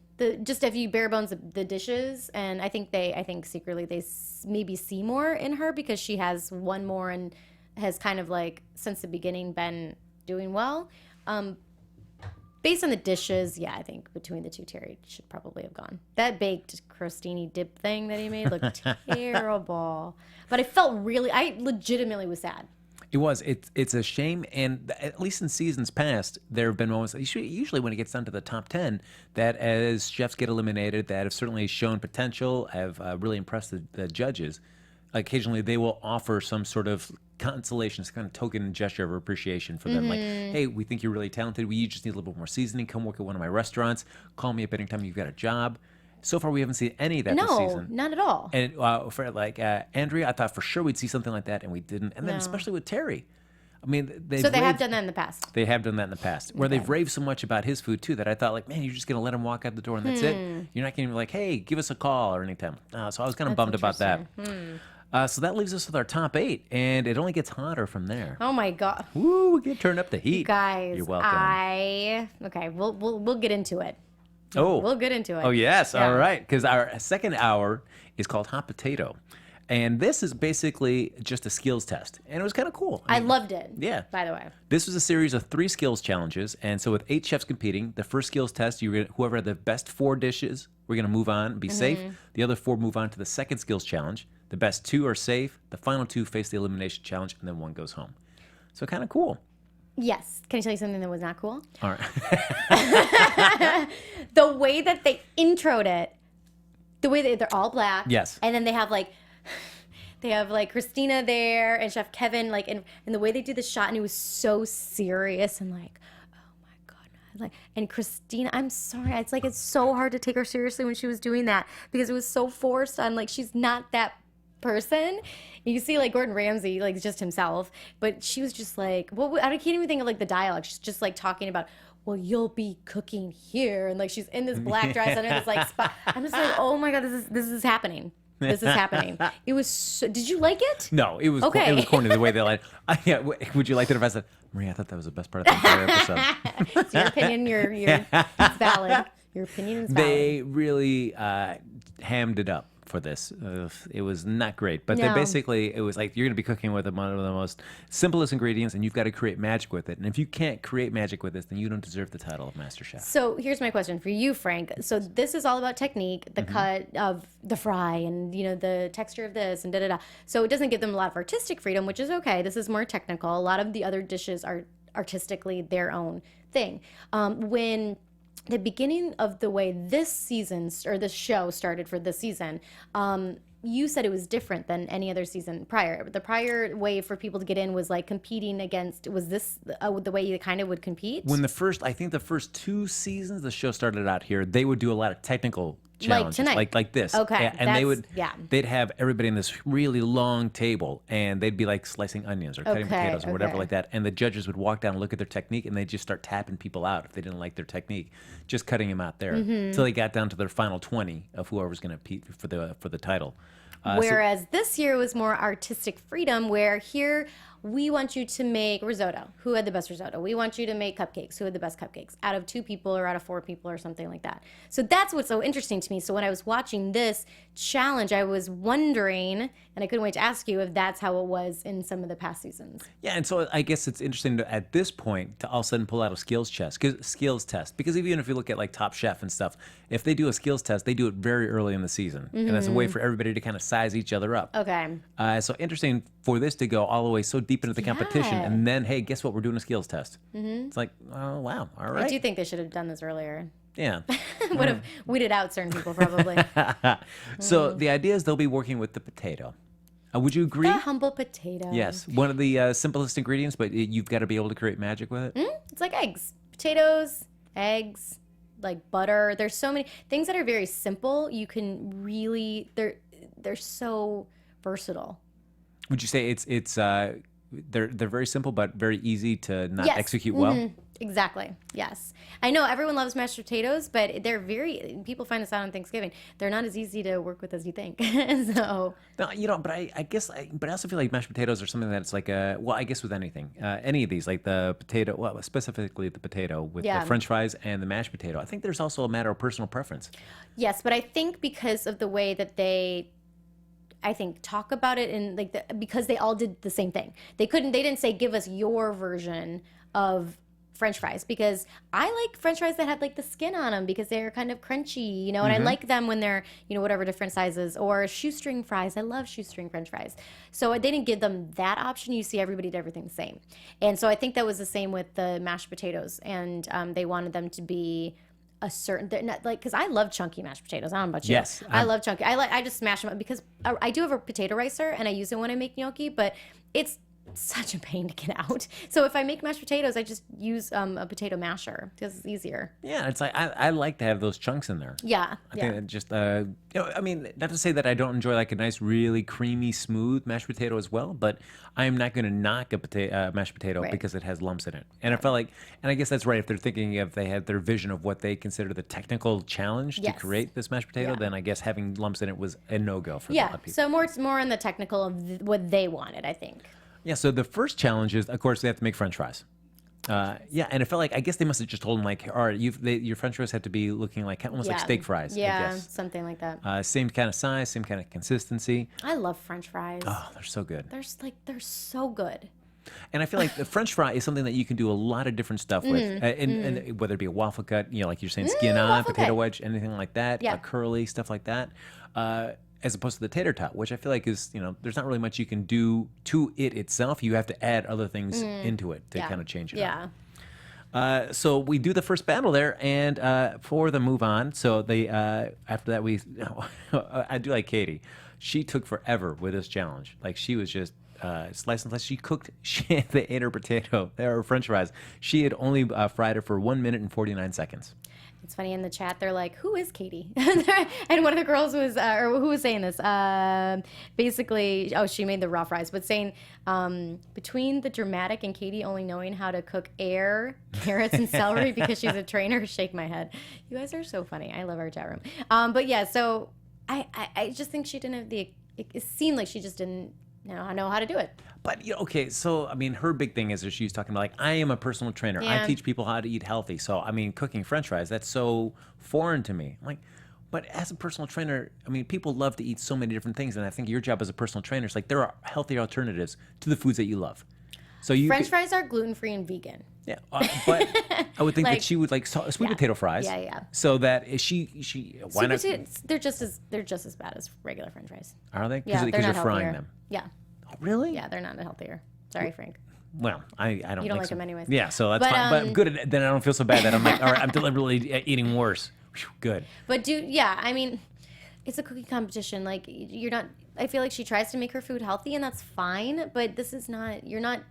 Just if you bare bones the dishes, and I think secretly they maybe see more in her because she has one more and has kind of like since the beginning been doing well. Based on the dishes, yeah, I think between the two, Terry should probably have gone. That baked crostini dip thing that he made looked terrible, but I legitimately was sad. It was. It's a shame, and at least in seasons past, there have been moments, usually when it gets down to the top 10, that as chefs get eliminated, that have certainly shown potential, have really impressed the judges. Occasionally, they will offer some sort of consolation, some kind of token gesture of appreciation for them. Like, hey, we think you're really talented. We just need a little bit more seasoning. Come work at one of my restaurants. Call me up anytime you've got a job. So far, we haven't seen any of that this season. No, not at all. And for like Andrea, I thought for sure we'd see something like that, and we didn't. And then especially with Terry. I mean, they have done that in the past. They have done that in the past, where they've raved so much about his food too that I thought, like, man, you're just gonna let him walk out the door and that's it. You're not gonna be like, hey, give us a call or anything. So I was kind of bummed about that. So that leaves us with our top 8, and it only gets hotter from there. Oh my god! Woo, we can turn up the heat, guys. You're welcome. We'll get into it. Oh, we'll get into it. Oh yes, all right. Because our second hour is called Hot Potato, and this is basically just a skills test, and it was kind of cool. I loved it. Yeah. By the way, this was a series of 3 skills challenges, and so with 8 chefs competing, the first skills test, whoever had the best 4 dishes, we're gonna move on and be safe. The other 4 move on to the second skills challenge. The best 2 are safe. The final 2 face the elimination challenge, and then 1 goes home. So kind of cool. Yes. Can I tell you something that was not cool? All right. The way that they introed it, the way that they're all black. Yes. And then they have like Christina there and Chef Kevin, like, and the way they do the shot, and it was so serious and like, oh my God. Like, and Christina, I'm sorry. It's like, it's so hard to take her seriously when she was doing that because it was so forced on, like, she's not that person. You see like Gordon Ramsay, like just himself, but she was just like, well, I can't even think of like the dialogue. She's just like talking about, well, you'll be cooking here, and like she's in this black dress under this like spot. I'm just like, oh my God, this is happening. This is happening. It was. So, did you like it? No, it was. Okay. It was corny the way they like. Yeah, would you like it if I said, Maria? I thought that was the best part of the entire episode. It's your opinion. It's valid. Your opinion is valid. They really hammed it up for this. It was not great, but they basically, it was like you're going to be cooking with one of the most simplest ingredients, and you've got to create magic with it. And if you can't create magic with this, then you don't deserve the title of MasterChef. So here's my question for you, Frank. So this is all about technique, the cut of the fry, and the texture of this, and da da da. So it doesn't give them a lot of artistic freedom, which is okay. This is more technical. A lot of the other dishes are artistically their own thing. When the beginning of the way this season or this show started for this season, you said it was different than any other season prior. The prior way for people to get in was like competing against. Was this the way you kind of would compete? When I think the first 2 seasons the show started out here, they would do a lot of technical challenges, tonight. like this. Okay, and that's- they'd have everybody in this really long table, and they'd be like slicing onions or cutting Okay, potatoes or whatever okay. like that. And the judges would walk down and look at their technique, and they'd just start tapping people out if they didn't like their technique, just cutting them out there until they got down to their final 20 of whoever's going to compete for the title. Whereas this year was more artistic freedom, where here we want you to make risotto. Who had the best risotto? We want you to make cupcakes. Who had the best cupcakes? Out of 2 people or out of 4 people or something like that. So that's what's so interesting to me. So when I was watching this challenge, I was wondering, and I couldn't wait to ask you if that's how it was in some of the past seasons. Yeah, and so I guess it's interesting at this point to all of a sudden pull out a skills test, because even if you look at like Top Chef and stuff, if they do a skills test, they do it very early in the season, and that's a way for everybody to kind of size each other up. Okay. So interesting for this to go all the way so deep into the competition, Yeah. and then hey, guess what? We're doing a skills test. It's like, oh wow, all right. I do think they should have done this earlier. Yeah. Would have weeded out certain people probably. So the idea is they'll be working with the potato. Would you agree? The humble potato. Yes, one of the simplest ingredients, but you've got to be able to create magic with it. It's like eggs, potatoes, eggs, like butter. There's so many things that are very simple. You can really they're so versatile. Would you say they're very simple but very easy to not Yes. execute well? Mhm. Exactly. Yes. I know everyone loves mashed potatoes, but people find this out on Thanksgiving. They're not as easy to work with as you think. So No, but I guess, but I also feel like mashed potatoes are something that's like I guess with anything, any of these, like the potato, well, specifically the potato with Yeah. the French fries and the mashed potato. I think there's also a matter of personal preference. yes, but I think because of the way that they talk about it and because they all did the same thing. They didn't say give us your version of French fries, because I like French fries that have like the skin on them because they're kind of crunchy, and I like them when they're, whatever different sizes, or shoestring fries. I love shoestring French fries. So they didn't give them that option. You see everybody did everything the same. And so I think that was the same with the mashed potatoes, and they wanted them to be a certain, because I love chunky mashed potatoes. I don't know about you. Yes, I love chunky. I just smash them up because I do have a potato ricer and I use it when I make gnocchi, but it's such a pain to get out. So if I make mashed potatoes, I just use a potato masher because it's easier. Yeah, it's like I like to have those chunks in there. Yeah. I think it just, I mean, not to say that I don't enjoy like a nice, really creamy, smooth mashed potato as well, but I'm not going to knock a mashed potato Right. because it has lumps in it. And I felt like, and I guess that's right, if they're thinking if they had their vision of what they consider the technical challenge to Yes. create this mashed potato, Yeah. then I guess having lumps in it was a no-go for a lot Yeah. of people. So more in the technical of what they wanted, I think. Yeah, so the first challenge is, of course, they have to make French fries. Yeah, and it felt like, I guess they must have just told them, like, all right, your French fries have to be looking like almost like steak fries, I Yeah, guess. something like that. Same kind of size, same kind of consistency. I love French fries. Oh, they're so good. They're so good. And I feel like the French fry is something that you can do a lot of different stuff with, and whether it be a waffle cut, like you're saying, skin on, waffle potato cut. wedge, anything like that, Yeah. curly, stuff like that, as opposed to the tater tot, which I feel like is, there's not really much you can do to it itself. You have to add other things into it to kind of change it up. Yeah. So we do the first battle there, and for the move on, so they after that I do like Katie. She took forever with this challenge. Like she was just slice and slice. They ate her potato, her French fries. She had only fried it for 1 minute and 49 seconds. It's funny in the chat. They're like, "Who is Katie?" And one of the girls was, or who was saying this? Basically, she made the raw fries, but saying between the dramatic and Katie only knowing how to cook carrots, and celery because she's a trainer. Shake my head. You guys are so funny. I love our chat room. But yeah, so I just think she didn't have it seemed like she just didn't know how to do it. But okay, so I mean, her big thing is that she's talking about like, I am a personal trainer. Yeah. I teach people how to eat healthy. So I mean, cooking French fries, that's so foreign to me. I'm like, but as a personal trainer, I mean, people love to eat so many different things, and I think your job as a personal trainer is like there are healthier alternatives to the foods that you love. So French fries are gluten-free and vegan. Yeah, but I would think that Like- she would like sweet potato fries. Yeah, yeah. So that she why Sweet not? potatoes, they're just as bad as regular French fries. Are they? Yeah, Because they're you're not frying healthier. them. Yeah, Oh, really? yeah, they're not healthier. Sorry, Frank. Well, I don't. You don't think like so. them anyways. Yeah, so that's But, fine. But good. Then I don't feel so bad that I'm like, all right, I'm deliberately eating worse. Whew, good. But I mean, it's a cooking competition. Like you're not. I feel like she tries to make her food healthy, and that's fine. But this is not. You're not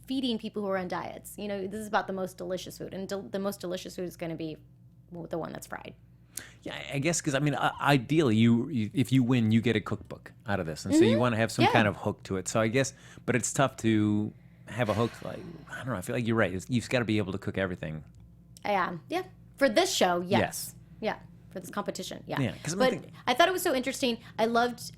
feeding people who are on diets. This is about the most delicious food, and the most delicious food is going to be the one that's fried. Yeah, I guess because I mean, ideally, if you win, you get a cookbook out of this, and so you want to have some Yeah. kind of hook to it. So I guess, but it's tough to have a hook. Like I don't know. I feel like you're right. You've got to be able to cook everything. Yeah. For this show, yes. Yes. Yeah. For this competition, yeah. Yeah, 'cause but I thought it was so interesting. I loved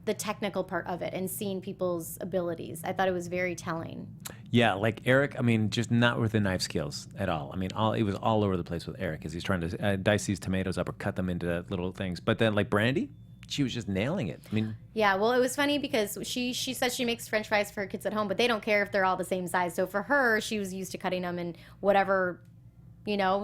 the technical part of it and seeing people's abilities. I thought it was very telling. Yeah, like Eric. I mean, just not with the knife skills at all. I mean, it was all over the place with Eric as he's trying to dice these tomatoes up or cut them into little things. But then, like Brandy, she was just nailing it. I mean, Yeah, well, it was funny because she says she makes French fries for her kids at home, but they don't care if they're all the same size. So for her, she was used to cutting them in whatever,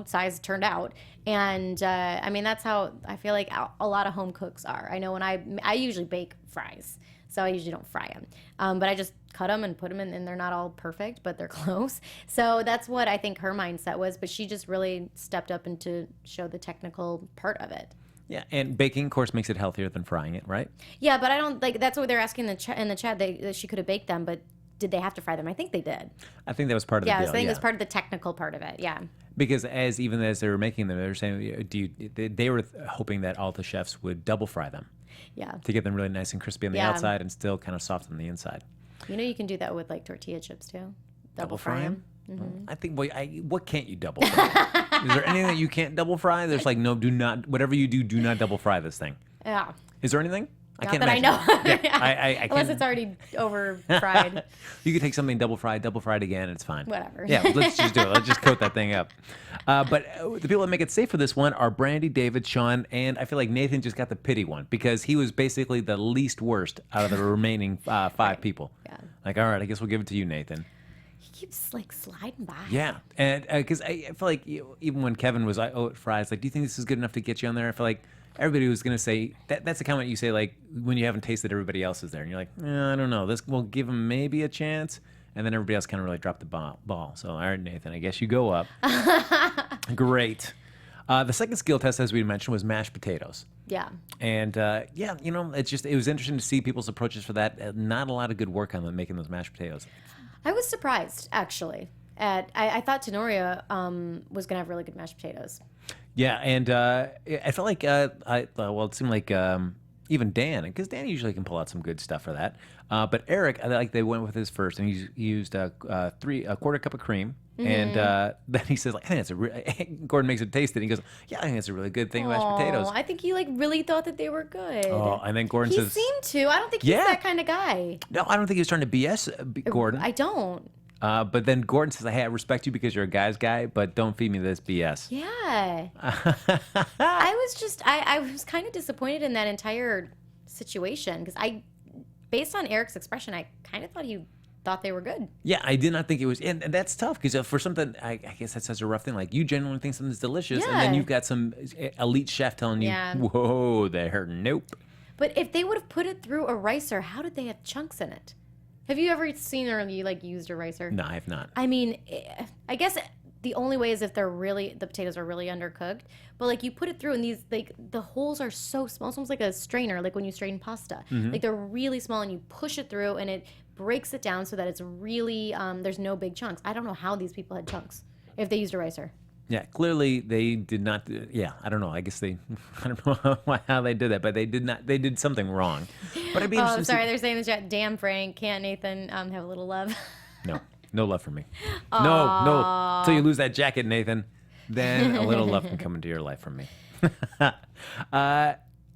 size turned out. And I mean, that's how I feel like a lot of home cooks are. I know when I usually bake fries, so I usually don't fry them. But I just cut them and put them in, and they're not all perfect, but they're close. So that's what I think her mindset was. But she just really stepped up and to show the technical part of it. yeah, and baking, of course, makes it healthier than frying it, right? Yeah, but I don't like. That's what they're asking in the chat. That she could have baked them, but did they have to fry them? I think they did. I think that was part of Yeah, the I deal. think it was part of the technical part of it. Yeah. Because even as they were making them, they were saying, they were hoping that all the chefs would double fry them Yeah. to get them really nice and crispy on the Yeah. outside and still kind of soft on the inside. You can do that with like tortilla chips too. Double fry them. I think. What can't you double fry? Is there anything that you can't double fry? There's like no, do not. Whatever you do not double fry this thing. Yeah. Is there anything? Not that I know. Yeah, I Unless can't. it's already over fried. You could take something double fried again, it's fine. Whatever. Yeah, let's just do it. Let's just coat that thing up. But the people that make it safe for this one are Brandy, David, Sean, and I feel like Nathan just got the pity one because he was basically the least worst out of the remaining 5 people. Yeah. Like, all right, I guess we'll give it to you, Nathan. He keeps like sliding by. Yeah, and because I feel like even when Kevin was at fries, like, do you think this is good enough to get you on there? I feel like everybody was gonna say that's a comment you say like when you haven't tasted everybody else is there, and you're like, I don't know, this will give him maybe a chance, and then everybody else kind of really dropped the ball. So all right, Nathan, I guess you go up. Great. The second skill test, as we mentioned, was mashed potatoes. Yeah. And it was interesting to see people's approaches for that. Not a lot of good work on them making those mashed potatoes. I was surprised actually. I thought Tenoria was gonna have really good mashed potatoes. Yeah, and I felt like it seemed like even Dan, because Dan usually can pull out some good stuff for that. But Eric, I like they went with his first, and he used a quarter cup of cream, and then he says, like, I think that's Gordon makes it taste it. And he goes, yeah, I think that's a really good thing, mashed potatoes. I think he like really thought that they were good. Oh, and then Gordon He says, seemed to. I don't think he's Yeah. that kind of guy. no, I don't think he was trying to BS Gordon. I don't. But then Gordon says, hey, I respect you because you're a guy's guy, but don't feed me this BS. Yeah. I was kind of disappointed in that entire situation because based on Eric's expression, I kind of thought he thought they were good. Yeah, I did not think it was, and that's tough because for something, I guess that's such a rough thing. Like you genuinely think something's delicious, and then Yeah. you've got some elite chef telling you, Yeah. whoa, there, nope. But if they would have put it through a ricer, how did they have chunks in it? Have you ever seen or used a ricer? No, I have not. I mean, I guess the only way is if the potatoes are really undercooked. But like you put it through and these the holes are so small. It's almost like a strainer, like when you strain pasta. Like they're really small and you push it through and it breaks it down so that it's really, there's no big chunks. I don't know how these people had chunks if they used a ricer. Yeah, clearly they did not. Yeah, I don't know. I guess I don't know how they did that, but they did not. They did something wrong. But I'd be Oh, interested. sorry. They're saying in the chat, damn, Frank, can't Nathan have a little love? No love for me. No. Until you lose that jacket, Nathan, then a little love can come into your life from me.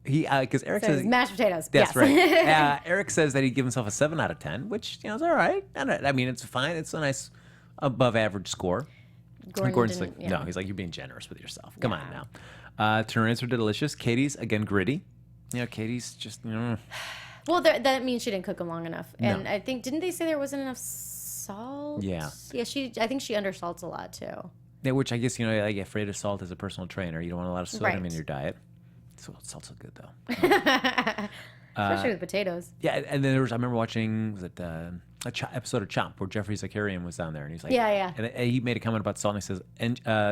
Because Eric says mashed potatoes. that's yes. right. Eric says that he'd give himself a 7 out of 10, which is all right. I mean, it's fine. It's a nice above average score. Gordon's like, didn't- no, he's like, you're being generous with yourself. Come on now. Turnips were delicious. Katie's, again, gritty. Katie's just, Well, that means she didn't cook them long enough. And No. I think, didn't they say there wasn't enough salt? Yeah. Yeah, I think she undersalts a lot too. yeah, which I guess, like afraid of salt as a personal trainer. You don't want a lot of sodium in Right. your diet. Salt's so good, though. Especially with potatoes. Yeah, and then I remember watching, was it episode of Chomp where Jeffrey Zakarian was down there, and he's like, Yeah. And he made a comment about salt, and he says,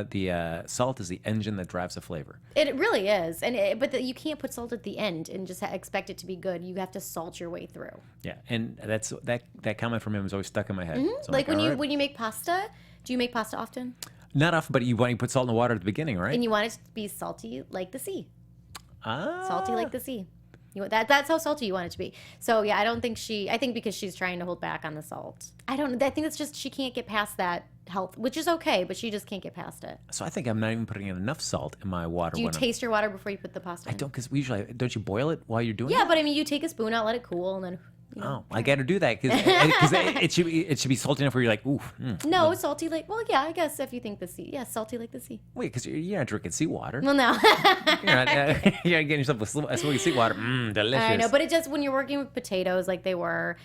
the salt is the engine that drives the flavor. It really is. But you can't put salt at the end and just expect it to be good. You have to salt your way through. Yeah, and that comment from him is always stuck in my head. So I'm Like all right. when you make pasta, do you make pasta often? Not enough, but you want to put salt in the water at the beginning, right? And you want it to be salty like the sea. Ah. Salty like the sea. That's how salty you want it to be. So yeah, I think because she's trying to hold back on the salt. I think it's just she can't get past that health, which is okay, but she just can't get past it. So I think I'm not even putting in enough salt in my water. Do you taste your water before you put the pasta in? I don't, because usually, don't you boil it while you're doing it? Yeah, but I mean, you take a spoon out, let it cool, and then. Oh, I got to do that because it should be salty enough where you're like, ooh. No, salty like, well, yeah, I guess if you think the sea. Yeah, salty like the sea. Wait, because you're not drinking seawater. Well, no. You're getting yourself a swig of seawater. Delicious. I know, but it just, when you're working with potatoes like they were,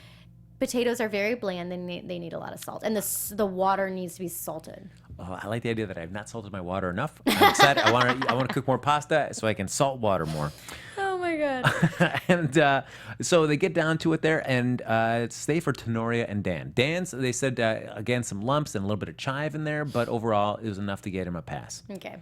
potatoes are very bland and they need a lot of salt. And the water needs to be salted. Oh, I like the idea that I've not salted my water enough. I'm excited. I want to cook more pasta so I can salt water more. Oh my God. And so they get down to it there, and it's stay for Tenoria and Dan. Dan's, they said, again, some lumps and a little bit of chive in there, but overall it was enough to get him a pass. Okay.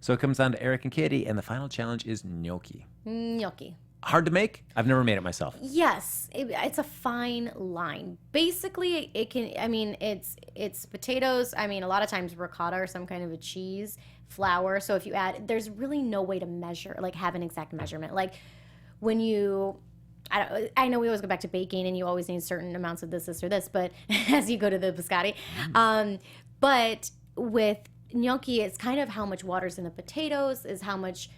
So it comes down to Eric and Katie, and the final challenge is gnocchi. Gnocchi. Hard to make? I've never made it myself. Yes, it's a fine line. Basically, it's potatoes. I mean, a lot of times ricotta or some kind of a cheese, flour. So if you add, there's really no way to measure, like have an exact measurement. Like when I know we always go back to baking and you always need certain amounts of this or this, but as you go to the biscotti. But with gnocchi, it's kind of how much water's in the potatoes, is how much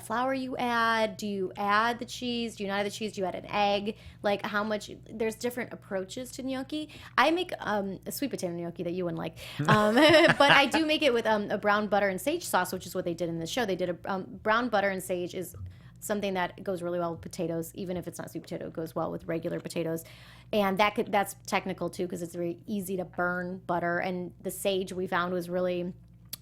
flour you add. Do you add the cheese? Do you not add the cheese? Do you add an egg? Like how much? There's different approaches to gnocchi. I make a sweet potato gnocchi that you wouldn't like, but I do make it with a brown butter and sage sauce, which is what they did in the show. They did a brown butter and sage is something that goes really well with potatoes. Even if it's not sweet potato, it goes well with regular potatoes. And that's technical too, because it's very easy to burn butter. And the sage we found was really,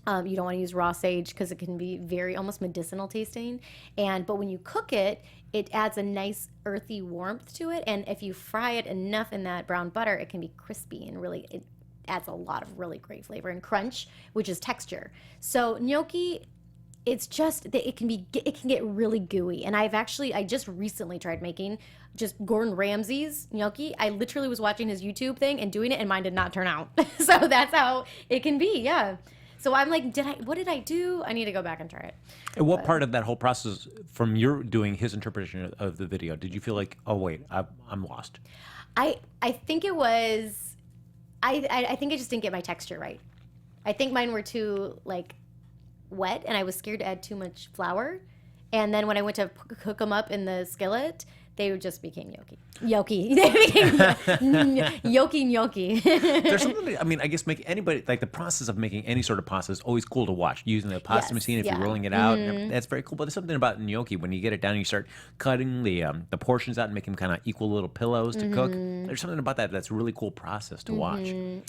you don't want to use raw sage because it can be very almost medicinal tasting. But when you cook it, it adds a nice earthy warmth to it. And if you fry it enough in that brown butter, it can be crispy and really, it adds a lot of really great flavor and crunch, which is texture. So gnocchi, it's just that it can get really gooey. And I just recently tried making just Gordon Ramsay's gnocchi. I literally was watching his YouTube thing and doing it, and mine did not turn out. So that's how it can be. Yeah. So I'm like, what did I do? I need to go back and try it. And what part of that whole process, from your doing his interpretation of the video, did you feel like, oh wait, I'm lost? I think it was, I think I just didn't get my texture right. I think mine were too like wet, and I was scared to add too much flour. And then when I went to cook them up in the skillet, they just became gnocchi. They became gnocchi. There's something, I mean, I guess like the process of making any sort of pasta is always cool to watch. Using the pasta machine, if you're rolling it out, that's very cool. But there's something about gnocchi when you get it down and you start cutting the portions out and make them kind of equal little pillows to cook. There's something about that's a really cool process to watch. And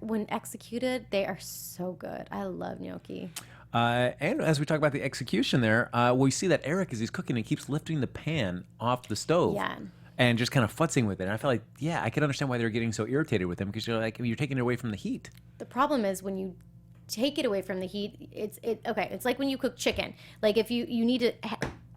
when executed, they are so good. I love gnocchi. And as we talk about the execution there, we see that Eric, as he's cooking, he keeps lifting the pan off the stove. Yeah. And just kind of futzing with it. And I feel like, yeah, I can understand why they're getting so irritated with him, because you're taking it away from the heat. The problem is when you take it away from the heat, it's like when you cook chicken. Like if you need to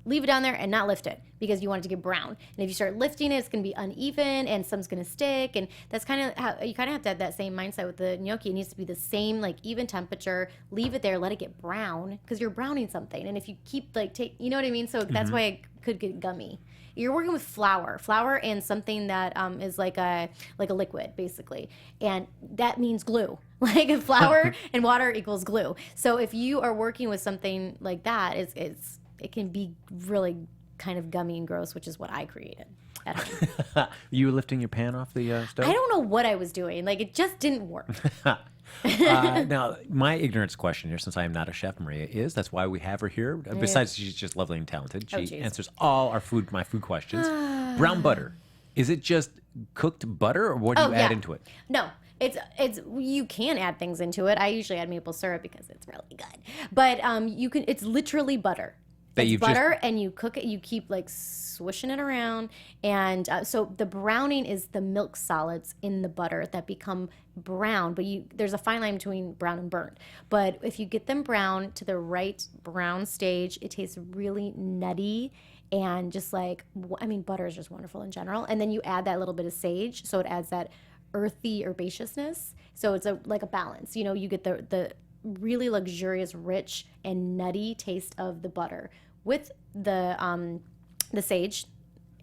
leave it down there and not lift it because you want it to get brown. And if you start lifting it, it's going to be uneven and some's going to stick. And that's kind of how you kind of have to have that same mindset with the gnocchi. It needs to be the same, like even temperature. Leave it there, let it get brown, because you're browning something. And if you keep you know what I mean? So that's why it could get gummy. You're working with flour and something that is like a liquid, basically. And that means glue. Like flour and water equals glue. So if you are working with something like that, it can be really kind of gummy and gross, which is what I created at home. You were lifting your pan off the stove? I don't know what I was doing. Like, it just didn't work. Now, my ignorance question here, since I am not a chef, Maria, that's why we have her here. Besides, she's just lovely and talented. She answers all my food questions. Brown butter. Is it just cooked butter, or what do you add into it? No. It's you can add things into it. I usually add maple syrup because it's really good. But it's literally butter. It's butter, and you cook it. You keep like swishing it around, and so the browning is the milk solids in the butter that become brown. But there's a fine line between brown and burnt. But if you get them brown to the right brown stage, it tastes really nutty. And just butter is just wonderful in general. And then you add that little bit of sage, so it adds that earthy herbaceousness. So it's like a balance. You know, you get the really luxurious, rich, and nutty taste of the butter with the sage,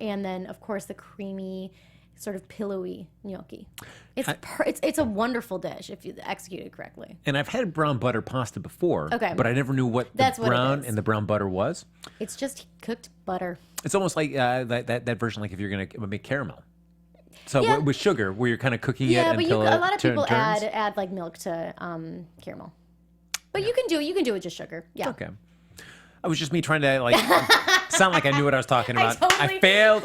and then of course the creamy, sort of pillowy gnocchi. It's a wonderful dish if you execute it correctly. And I've had brown butter pasta before, Okay. but I never knew what That's the what it brown is. and the brown butter was. It's just cooked butter. It's almost like that version, like if you're going to make caramel. So Yeah. with sugar, where you're kind of cooking Yeah, it but until a lot of people turns. add like milk to caramel. But you can do it with just sugar. Yeah. Okay. It was just me trying to like sound like I knew what I was talking about. totally-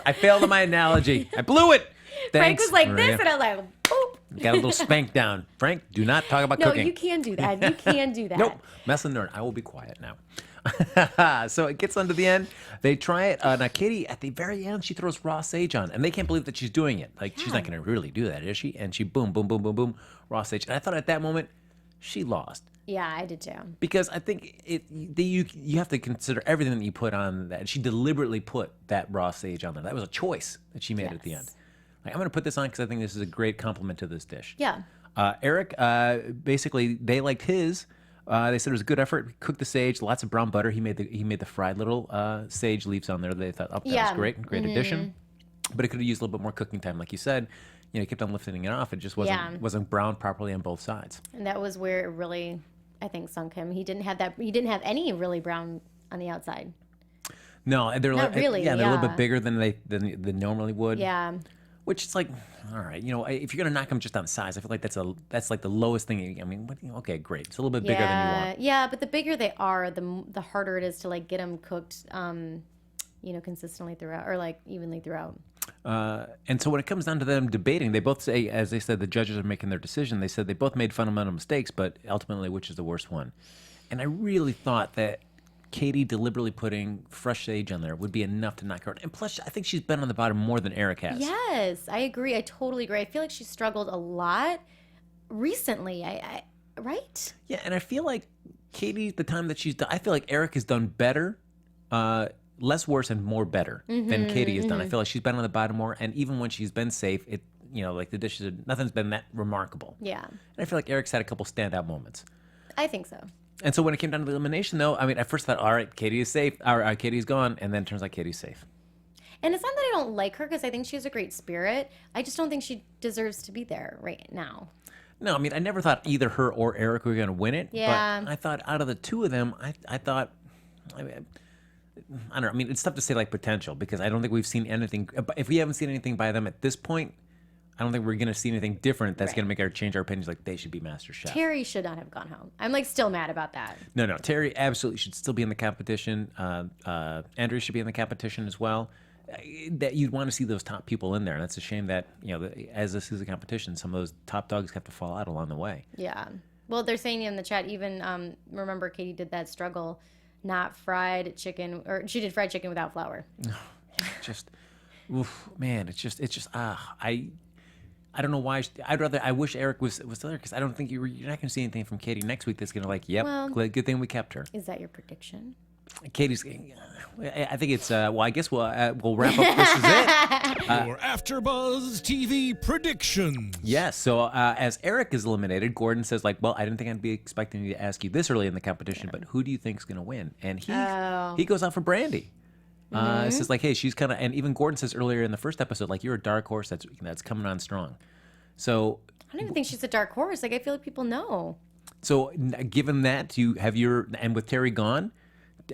I failed on my analogy. I blew it. Frank Thanks, was like Maria. this, and I was like, boop. Got a little spank down. Frank, do not talk about No, cooking. you can do that. You can do that. Nope. Mess and nerd. I will be quiet now. So it gets onto the end. They try it. Now, Katie, at the very end, she throws raw sage on, and they can't believe that she's doing it. Like, she's not going to really do that, is she? And she boom, boom, boom, boom, boom, raw sage. And I thought at that moment, she lost. Yeah, I did too. Because I think you have to consider everything that you put on that. She deliberately put that raw sage on there. That was a choice that she made at the end. Yes. Like, I'm going to put this on because I think this is a great compliment to this dish. Yeah. Eric, basically, they liked his. They said it was a good effort. Cooked the sage, lots of brown butter. He made the fried little sage leaves on there. They thought, oh, that was Yeah. great addition. But it could have used a little bit more cooking time, like you said. You know, he kept on lifting it off. It just wasn't browned properly on both sides. And that was where it really, I think, sunk him. He didn't have any really brown on the outside. No, they're Not really, they're a little yeah. bit bigger than they normally would. Yeah. Which is like, all right, you know, if you're gonna knock them just on size, I feel like that's like the lowest thing. I mean, okay, great, it's a little bit bigger than you want. Yeah, but the bigger they are, the harder it is to like get them cooked, consistently throughout or like evenly throughout. And so when it comes down to them debating, they both say, as they said, the judges are making their decision. They said they both made fundamental mistakes, but ultimately, which is the worst one? And I really thought that Katie deliberately putting fresh sage on there would be enough to knock her out. And plus, I think she's been on the bottom more than Eric has. Yes, I agree. I totally agree. I feel like she struggled a lot recently. Right? Yeah, and I feel like Katie, the time that she's done, I feel like Eric has done better, less worse and more better than Katie has done. I feel like she's been on the bottom more, and even when she's been safe, like the dishes, nothing's been that remarkable. Yeah, And I feel like Eric's had a couple standout moments. I think so. And so when it came down to the elimination, though, I mean, at first I thought, all right, Katie is safe, or Katie's gone, and then it turns out Katie's safe. And it's not that I don't like her because I think she has a great spirit. I just don't think she deserves to be there right now. No, I mean, I never thought either her or Eric were going to win it. Yeah. But I thought out of the two of them, I thought, I don't know. I mean, it's tough to say like potential because I don't think we've seen anything. If we haven't seen anything by them at this point, I don't think we're going to see anything different that's going to make our change our opinions. Like they should be MasterChef. Terry should not have gone home. I'm like still mad about that. No, Terry absolutely should still be in the competition. Andrea should be in the competition as well. That you'd want to see those top people in there, and that's a shame that as this is a competition, some of those top dogs have to fall out along the way. Yeah. Well, they're saying in the chat, even remember Katie did that struggle, not fried chicken, or she did fried chicken without flour. Just, oof, man, it's just I don't know why. I wish Eric was still there because I don't think you're not going to see anything from Katie next week that's going to like, yep, Well, good thing we kept her. Is that your prediction? Katie's, I think it's, I guess we'll wrap up. This is it. Your AfterBuzz TV predictions. Yes. So as Eric is eliminated, Gordon says like, well, I didn't think I'd be expecting to ask you this early in the competition, but who do you think's going to win? And he goes out for Brandy. Says like, hey, she's kind of, and even Gordon says earlier in the first episode, like, you're a dark horse that's coming on strong. So I don't even think she's a dark horse. Like I feel like people know. So given that, you have and with Terry gone,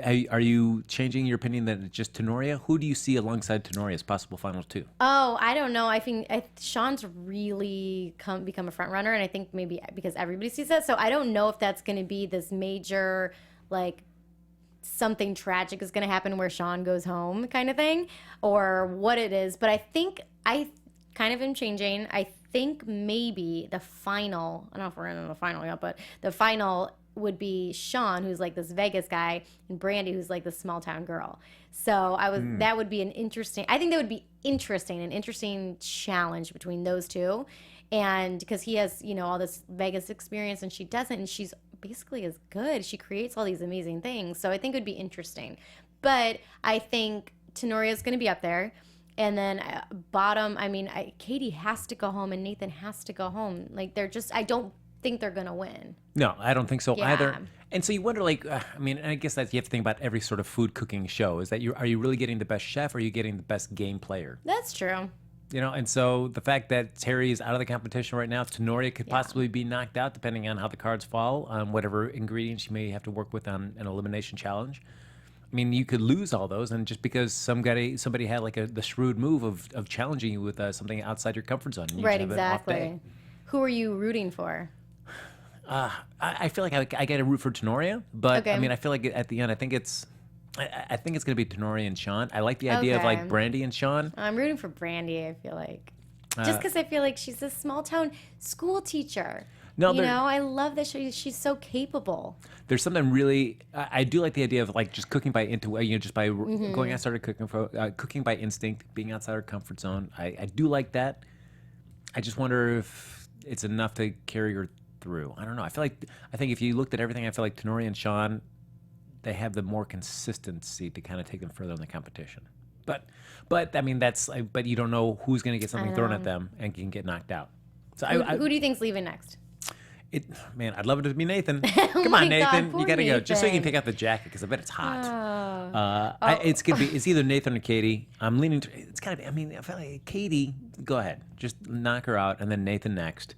are you changing your opinion that it's just Tenoria? Who do you see alongside Tenoria as possible finals two? Oh, I don't know. I think Sean's really become a front runner, and I think maybe because everybody sees that. So I don't know if that's going to be this major, like, something tragic is going to happen where Sean goes home kind of thing, or what it is. But I think I kind of am changing. I think maybe the final, I don't know if we're in the final yet, but the final would be Sean, who's like this Vegas guy, and Brandy, who's like this small town girl. So that would be an interesting challenge between those two. And because he has, all this Vegas experience and she doesn't, and she's basically as good. She creates all these amazing things. So I think it would be interesting. But I think Tenoria's going to be up there. And then bottom, Katie has to go home and Nathan has to go home. Like I don't think they're gonna win. No, I don't think so Yeah. either. And so you wonder, like, I mean, I guess that you have to think about every sort of food cooking show. Is that are you really getting the best chef, or are you getting the best game player? That's true. You know, and so the fact that Terry is out of the competition right now, Tenoria could possibly be knocked out depending on how the cards fall, on whatever ingredients you may have to work with on an elimination challenge. I mean, you could lose all those, and just because somebody had like the shrewd move of challenging you with something outside your comfort zone. And you Right, just have an off day. exactly. Who are you rooting for? I feel like I get a root for Tenoria, but Okay. I mean, I feel like at the end, I think it's going to be Tenoria and Sean. I like the idea of like Okay. Brandy and Sean. I'm rooting for Brandy, I feel like. Just because I feel like she's a small town school teacher. No, you there- know, I love that she's so capable. There's something really I do like the idea of like just cooking by just by Mm-hmm. going outside of cooking by instinct, being outside our comfort zone. I do like that. I just wonder if it's enough to carry her through. I don't know. I think if you looked at everything, I feel like Tenoria and Sean, they have the more consistency to kind of take them further in the competition. But I mean but you don't know who's going to get something thrown at them and can get knocked out. So Who do you think's leaving next? Man, I'd love it to be Nathan. Oh Come my on, Nathan, God, poor you gotta go just so you can Nathan. take out the jacket because I bet it's hot. Oh. It's either Nathan or Katie. I'm leaning. It's gotta be. I mean, I feel like Katie. Go ahead, just knock her out, and then Nathan next,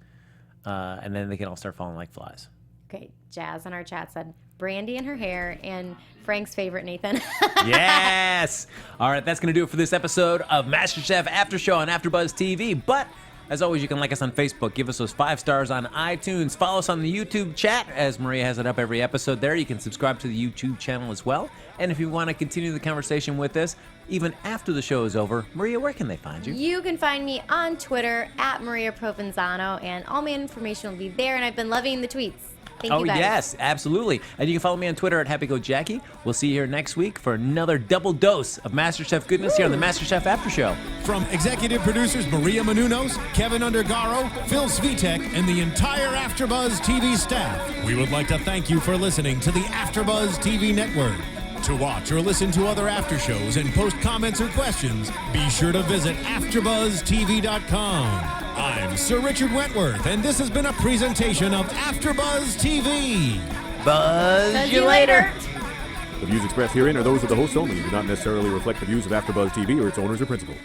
and then they can all start falling like flies. Okay, Jazz in our chat said Brandy and her hair, and Frank's favorite Nathan. Yes. All right, that's gonna do it for this episode of MasterChef After Show on AfterBuzz TV. But as always, you can like us on Facebook, give us those 5 stars on iTunes, follow us on the YouTube chat, as Maria has it up every episode there. You can subscribe to the YouTube channel as well. And if you want to continue the conversation with us, even after the show is over, Maria, where can they find you? You can find me on Twitter at Maria Provenzano, and all my information will be there. And I've been loving the tweets. Thank you guys. Yes, absolutely. And you can follow me on Twitter at HappyGoJackie. We'll see you here next week for another double dose of MasterChef goodness here on the MasterChef After Show. From executive producers Maria Menounos, Kevin Undergaro, Phil Svitek, and the entire AfterBuzz TV staff, we would like to thank you for listening to the AfterBuzz TV network. To watch or listen to other after shows and post comments or questions, be sure to visit AfterBuzzTV.com. I'm Sir Richard Wentworth, and this has been a presentation of AfterBuzz TV. Buzz you later. The views expressed herein are those of the hosts only and do not necessarily reflect the views of AfterBuzz TV or its owners or principals.